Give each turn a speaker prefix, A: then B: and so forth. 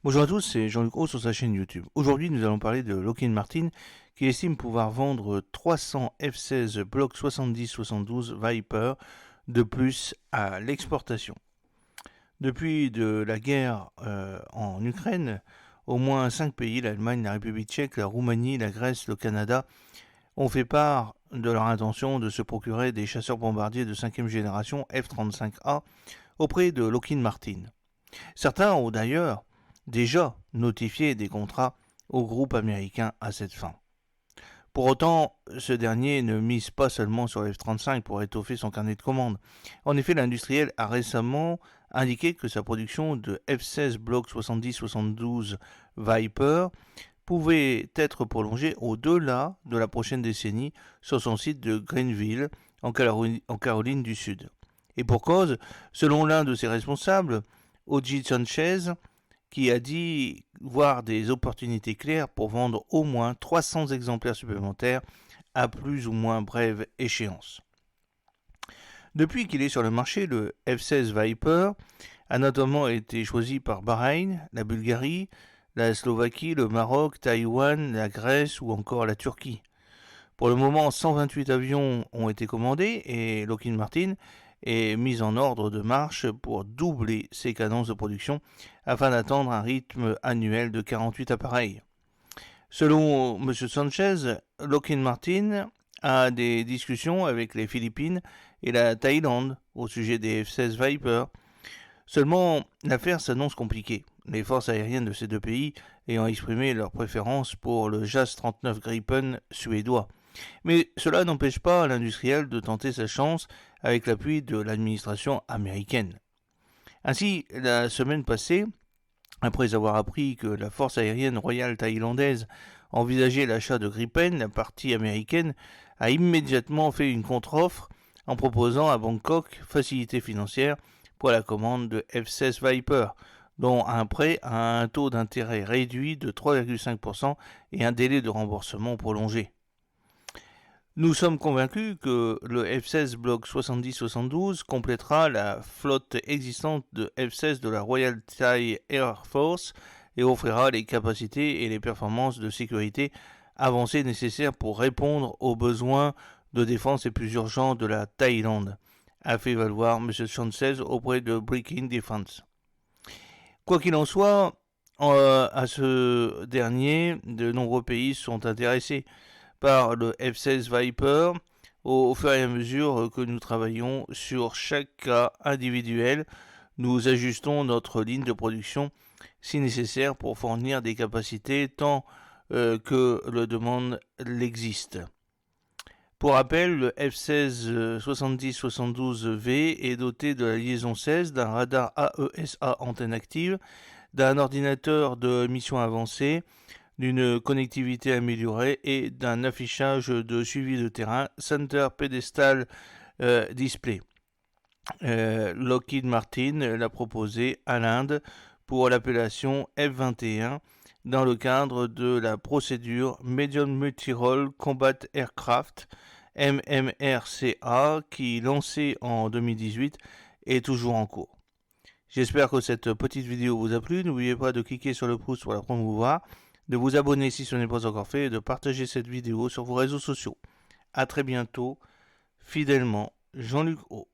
A: Bonjour à tous, c'est Jean-Luc Haut sur sa chaîne YouTube. Aujourd'hui, nous allons parler de Lockheed Martin qui estime pouvoir vendre 300 F-16 Block 70-72 Viper de plus à l'exportation. Depuis de la guerre en Ukraine, au moins 5 pays, l'Allemagne, la République tchèque, la Roumanie, la Grèce, le Canada, ont fait part de leur intention de se procurer des chasseurs bombardiers de 5e génération F-35A auprès de Lockheed Martin. Certains ont d'ailleurs déjà notifié des contrats au groupe américain à cette fin. Pour autant, ce dernier ne mise pas seulement sur F-35 pour étoffer son carnet de commandes. En effet, l'industriel a récemment indiqué que sa production de F-16 Block 70-72 Viper pouvait être prolongée au-delà de la prochaine décennie sur son site de Greenville, en Caroline du Sud. Et pour cause, selon l'un de ses responsables, Oji Sanchez, qui a dit voir des opportunités claires pour vendre au moins 300 exemplaires supplémentaires à plus ou moins brève échéance. Depuis qu'il est sur le marché, le F-16 Viper a notamment été choisi par Bahreïn, la Bulgarie, la Slovaquie, le Maroc, Taïwan, la Grèce ou encore la Turquie. Pour le moment, 128 avions ont été commandés et Lockheed Martin est mise en ordre de marche pour doubler ses cadences de production afin d'atteindre un rythme annuel de 48 appareils. Selon M. Sanchez, Lockheed Martin a des discussions avec les Philippines et la Thaïlande au sujet des F-16 Viper. Seulement, l'affaire s'annonce compliquée, les forces aériennes de ces deux pays ayant exprimé leur préférence pour le JAS 39 Gripen suédois. Mais cela n'empêche pas l'industriel de tenter sa chance avec l'appui de l'administration américaine. Ainsi, la semaine passée, après avoir appris que la force aérienne royale thaïlandaise envisageait l'achat de Gripen, la partie américaine a immédiatement fait une contre-offre en proposant à Bangkok facilité financière pour la commande de F-16 Viper, dont un prêt à un taux d'intérêt réduit de 3,5% et un délai de remboursement prolongé. Nous sommes convaincus que le F-16 Block 70-72 complétera la flotte existante de F-16 de la Royal Thai Air Force et offrira les capacités et les performances de sécurité avancées nécessaires pour répondre aux besoins de défense les plus urgents de la Thaïlande, a fait valoir M. Sanchez auprès de Breaking Defense. Quoi qu'il en soit, à ce dernier, de nombreux pays sont intéressés par le F-16 Viper au fur et à mesure que nous travaillons sur chaque cas individuel. Nous ajustons notre ligne de production si nécessaire pour fournir des capacités tant que le demande l'existe. Pour rappel, le F-16 70-72V est doté de la liaison 16, d'un radar AESA antenne active, d'un ordinateur de mission avancée, d'une connectivité améliorée et d'un affichage de suivi de terrain Center Pedestal Display. Lockheed Martin l'a proposé à l'Inde pour l'appellation F-21 dans le cadre de la procédure Medium Multi-Role Combat Aircraft MMRCA qui, lancée en 2018, est toujours en cours. J'espère que cette petite vidéo vous a plu. N'oubliez pas de cliquer sur le pouce pour la promouvoir, de vous abonner si ce n'est pas encore fait et de partager cette vidéo sur vos réseaux sociaux. A très bientôt, fidèlement, Jean-Luc Haut.